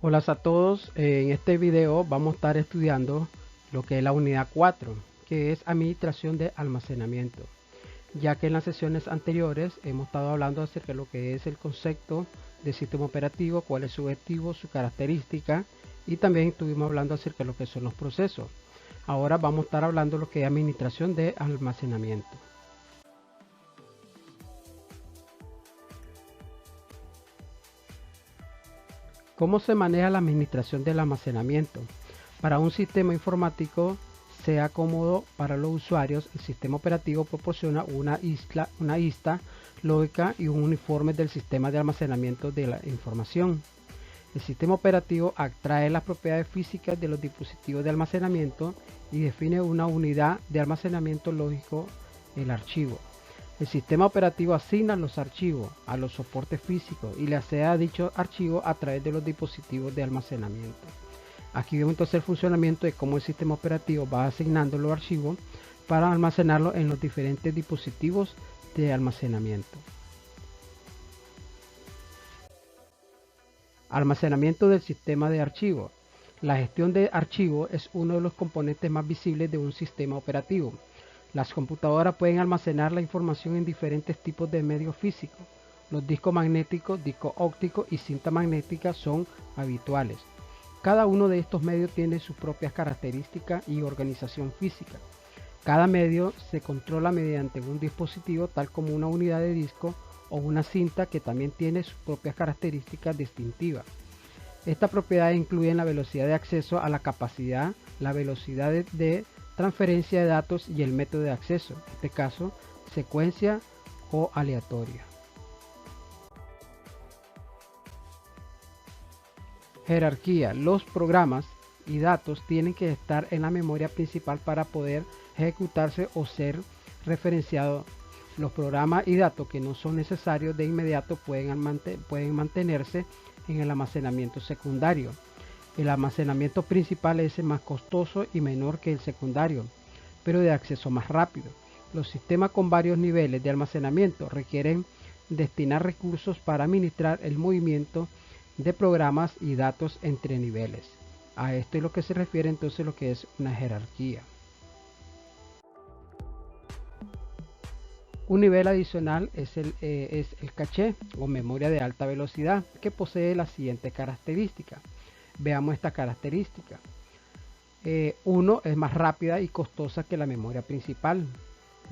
Hola a todos, en este video vamos a estar estudiando lo que es la unidad 4, que es administración de almacenamiento, ya que en las sesiones anteriores hemos estado hablando acerca de lo que es el concepto de sistema operativo, cuál es su objetivo, su característica, y también estuvimos hablando acerca de lo que son los procesos. Ahora vamos a estar hablando de lo que es administración de almacenamiento. ¿Cómo se maneja la administración del almacenamiento? Para un sistema informático sea cómodo para los usuarios, el sistema operativo proporciona una lista lógica y un uniforme del sistema de almacenamiento de la información. El sistema operativo extrae las propiedades físicas de los dispositivos de almacenamiento y define una unidad de almacenamiento lógico, el archivo. El sistema operativo asigna los archivos a los soportes físicos y le accede a dichos archivos a través de los dispositivos de almacenamiento. Aquí vemos entonces el funcionamiento de cómo el sistema operativo va asignando los archivos para almacenarlos en los diferentes dispositivos de almacenamiento. Almacenamiento del sistema de archivos. La gestión de archivos es uno de los componentes más visibles de un sistema operativo. Las computadoras pueden almacenar la información en diferentes tipos de medios físicos. Los discos magnéticos, discos ópticos y cinta magnética son habituales. Cada uno de estos medios tiene sus propias características y organización física. Cada medio se controla mediante un dispositivo tal como una unidad de disco o una cinta que también tiene sus propias características distintivas. Estas propiedades incluyen la velocidad de acceso a la capacidad, la velocidad de transferencia de datos y el método de acceso, en este caso secuencia o aleatoria. Jerarquía. Los programas y datos tienen que estar en la memoria principal para poder ejecutarse o ser referenciados. Los programas y datos que no son necesarios de inmediato pueden mantenerse en el almacenamiento secundario. El almacenamiento principal es el más costoso y menor que el secundario, pero de acceso más rápido. Los sistemas con varios niveles de almacenamiento requieren destinar recursos para administrar el movimiento de programas y datos entre niveles. A esto es lo que se refiere entonces lo que es una jerarquía. Un nivel adicional es el caché o memoria de alta velocidad, que posee las siguientes características. Veamos esta característica. 1. Es más rápida y costosa que la memoria principal.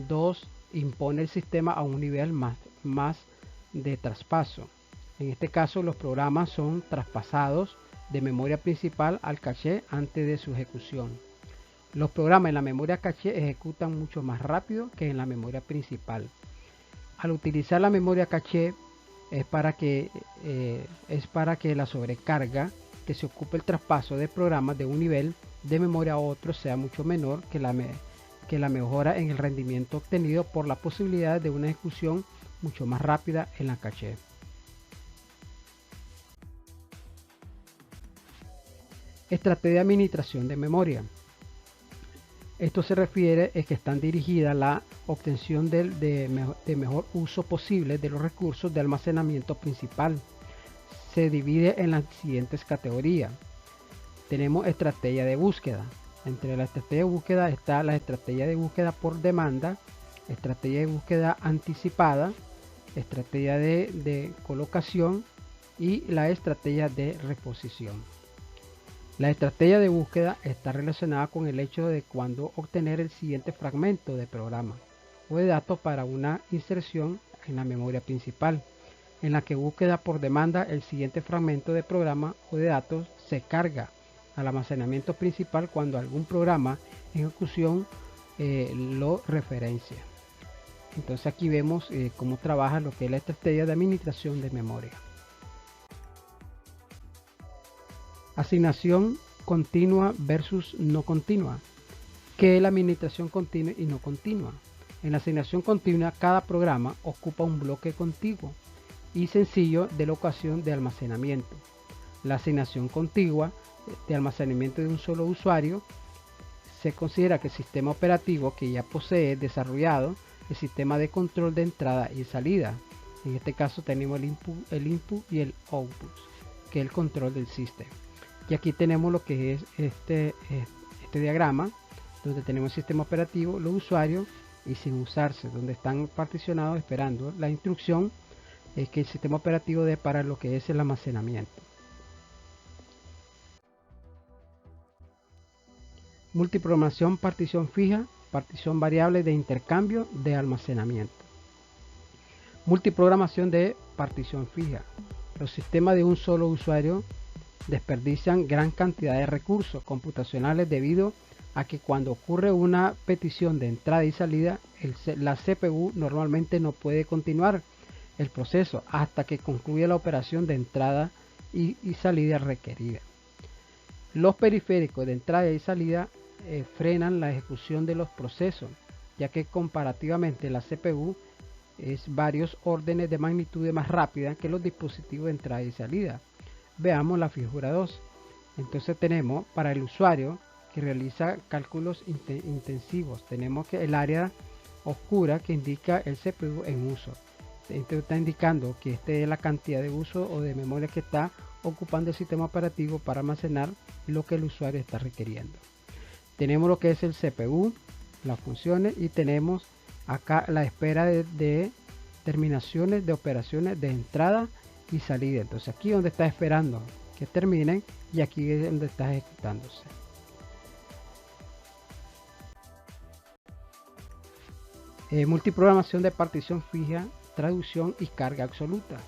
2. Impone el sistema a un nivel más de traspaso. En este caso, los programas son traspasados de memoria principal al caché antes de su ejecución. Los programas en la memoria caché ejecutan mucho más rápido que en la memoria principal. Al utilizar la memoria caché es para que la sobrecarga que se ocupe el traspaso de programas de un nivel de memoria a otro sea mucho menor que la mejora en el rendimiento obtenido por la posibilidad de una ejecución mucho más rápida en la caché. Estrategia de administración de memoria. Esto se refiere a que están dirigidas a la obtención de mejor uso posible de los recursos de almacenamiento principal. Se divide en las siguientes categorías. Tenemos estrategia de búsqueda. Entre la estrategia de búsqueda está la estrategia de búsqueda por demanda, estrategia de búsqueda anticipada, estrategia de colocación y la estrategia de reposición. La estrategia de búsqueda está relacionada con el hecho de cuándo obtener el siguiente fragmento de programa o de datos para una inserción en la memoria principal, en la que búsqueda por demanda el siguiente fragmento de programa o de datos se carga al almacenamiento principal cuando algún programa en ejecución lo referencia. Entonces aquí vemos cómo trabaja lo que es la estrategia de administración de memoria. Asignación continua versus no continua. ¿Qué es la administración continua y no continua? En la asignación continua, cada programa ocupa un bloque contiguo y sencillo de locación de almacenamiento. La asignación contigua de almacenamiento de un solo usuario se considera que el sistema operativo que ya posee desarrollado el sistema de control de entrada y salida. En este caso tenemos el input y el output. que el control del sistema. Y aquí tenemos lo que es este diagrama, donde tenemos el sistema operativo, los usuarios y sin usarse, donde están particionados esperando la instrucción que el sistema operativo dé para lo que es el almacenamiento. Multiprogramación, partición fija, partición variable de intercambio de almacenamiento. Multiprogramación de partición fija. Los sistemas de un solo usuario desperdician gran cantidad de recursos computacionales debido a que cuando ocurre una petición de entrada y salida, la CPU normalmente no puede continuar el proceso hasta que concluya la operación de entrada y salida requerida. Los periféricos de entrada y salida frenan la ejecución de los procesos, ya que comparativamente la CPU es varios órdenes de magnitud más rápida que los dispositivos de entrada y salida. Veamos la figura 2. Entonces tenemos para el usuario que realiza cálculos intensivos, tenemos que el área oscura que indica el CPU en uso. Esto está indicando que esta es la cantidad de uso o de memoria que está ocupando el sistema operativo para almacenar lo que el usuario está requiriendo. Tenemos lo que es el CPU, las funciones, y tenemos acá la espera de terminaciones de operaciones de entrada y salida. Entonces aquí donde está esperando que terminen y aquí es donde está ejecutándose. Multiprogramación de partición fija, traducción y carga absoluta.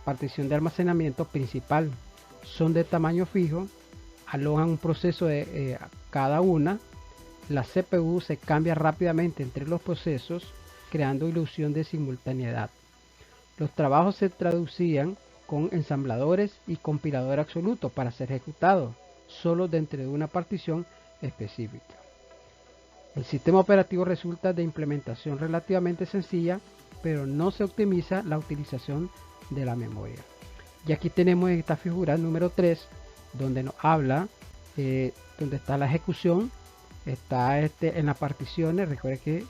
Partición de almacenamiento principal. Son de tamaño fijo, alojan un proceso de cada una. La CPU se cambia rápidamente entre los procesos, creando ilusión de simultaneidad. Los trabajos se traducían con ensambladores y compilador absoluto para ser ejecutados solo dentro de una partición específica. El sistema operativo resulta de implementación relativamente sencilla, pero no se optimiza la utilización de la memoria. Y aquí tenemos esta figura número 3, donde nos habla, donde está la ejecución, está en las particiones. Recuerde que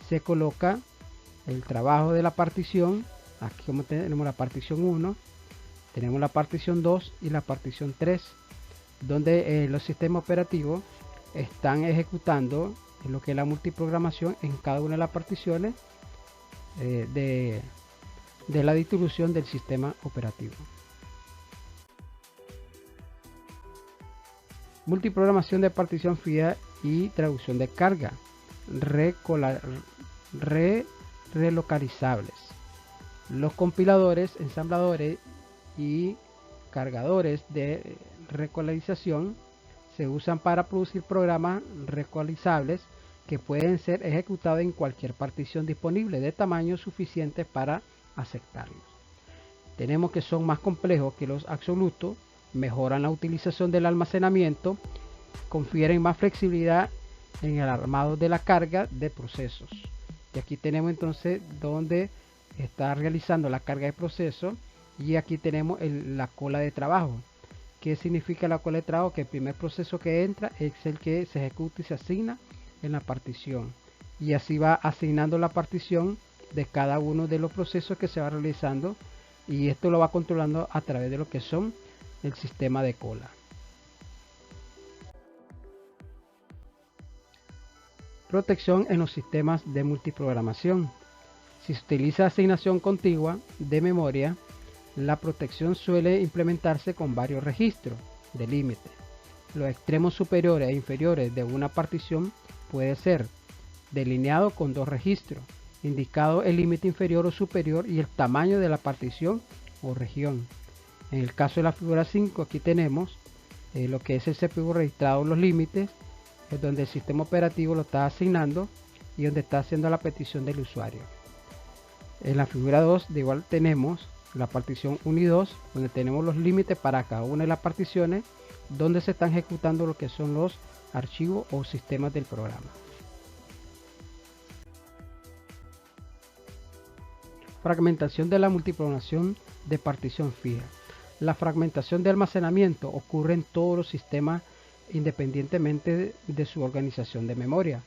se coloca el trabajo de la partición. Aquí como tenemos la partición 1, tenemos la partición 2 y la partición 3, donde los sistemas operativos están ejecutando lo que es la multiprogramación en cada una de las particiones de la distribución del sistema operativo. Multiprogramación de partición fija y traducción de carga relocalizables. Los compiladores, ensambladores y cargadores de relocalización se usan para producir programas relocalizables que pueden ser ejecutados en cualquier partición disponible de tamaño suficiente para aceptarlos. Tenemos que son más complejos que los absolutos, mejoran la utilización del almacenamiento, confieren más flexibilidad en el armado de la carga de procesos. Y aquí tenemos entonces donde está realizando la carga de procesos, y aquí tenemos la cola de trabajo. ¿Qué significa la cola de trabajo? Que el primer proceso que entra es el que se ejecuta y se asigna en la partición, y así va asignando la partición de cada uno de los procesos que se va realizando, y esto lo va controlando a través de lo que son el sistema de cola. Protección en los sistemas de multiprogramación. Si se utiliza asignación contigua de memoria, la protección suele implementarse con varios registros de límite. Los extremos superiores e inferiores de una partición puede ser delineado con dos registros, indicado el límite inferior o superior y el tamaño de la partición o región. En el caso de la figura 5, aquí tenemos lo que es el CPU registrado los límites, es donde el sistema operativo lo está asignando y donde está haciendo la petición del usuario. En la figura 2 de igual tenemos la partición 1 y 2, donde tenemos los límites para cada una de las particiones, donde se están ejecutando lo que son los archivos o sistemas del programa. Fragmentación de la multiprogramación de partición fija. La fragmentación de almacenamiento ocurre en todos los sistemas independientemente de su organización de memoria.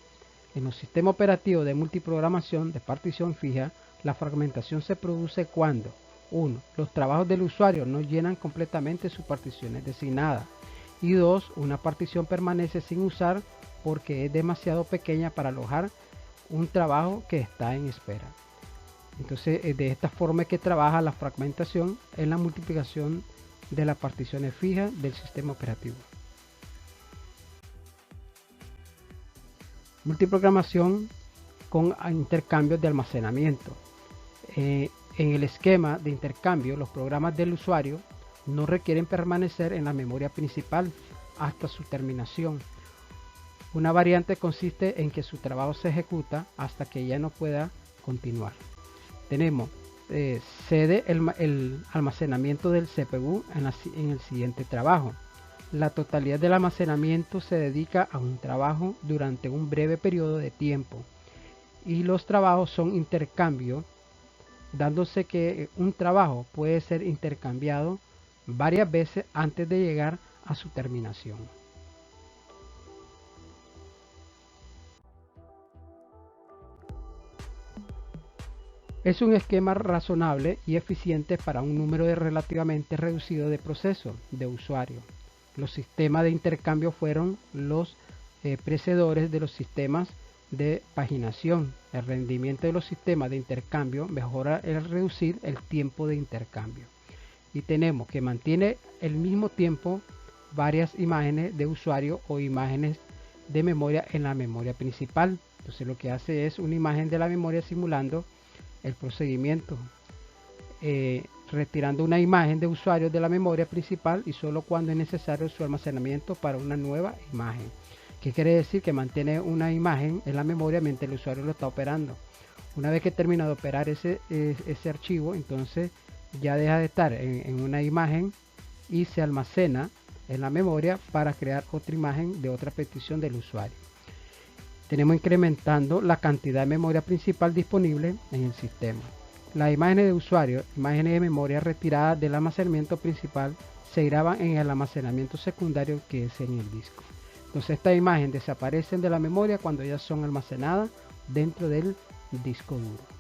En los sistemas operativos de multiprogramación de partición fija, la fragmentación se produce cuando 1. Los trabajos del usuario no llenan completamente sus particiones designadas. Y 2. Una partición permanece sin usar porque es demasiado pequeña para alojar un trabajo que está en espera. Entonces, de esta forma es que trabaja la fragmentación en la multiplicación de las particiones fijas del sistema operativo. Multiprogramación con intercambios de almacenamiento. En el esquema de intercambio, los programas del usuario no requieren permanecer en la memoria principal hasta su terminación. Una variante consiste en que su trabajo se ejecuta hasta que ya no pueda continuar. Tenemos cede el almacenamiento del CPU en el siguiente trabajo. La totalidad del almacenamiento se dedica a un trabajo durante un breve periodo de tiempo y los trabajos son intercambio, dándose que un trabajo puede ser intercambiado varias veces antes de llegar a su terminación. Es un esquema razonable y eficiente para un número relativamente reducido de procesos de usuario. Los sistemas de intercambio fueron los precededores de los sistemas de paginación. El rendimiento de los sistemas de intercambio mejora al reducir el tiempo de intercambio. Y tenemos que mantiene el mismo tiempo varias imágenes de usuario o imágenes de memoria en la memoria principal. Entonces lo que hace es una imagen de la memoria simulando el procedimiento, retirando una imagen de usuario de la memoria principal y solo cuando es necesario su almacenamiento para una nueva imagen. ¿Qué quiere decir? Que mantiene una imagen en la memoria mientras el usuario lo está operando. Una vez que termina de operar ese archivo, entonces ya deja de estar en una imagen y se almacena en la memoria para crear otra imagen de otra petición del usuario. Tenemos incrementando la cantidad de memoria principal disponible en el sistema. Las imágenes de usuario, imágenes de memoria retiradas del almacenamiento principal, se graban en el almacenamiento secundario que es en el disco. Entonces estas imágenes desaparecen de la memoria cuando ya son almacenadas dentro del disco duro.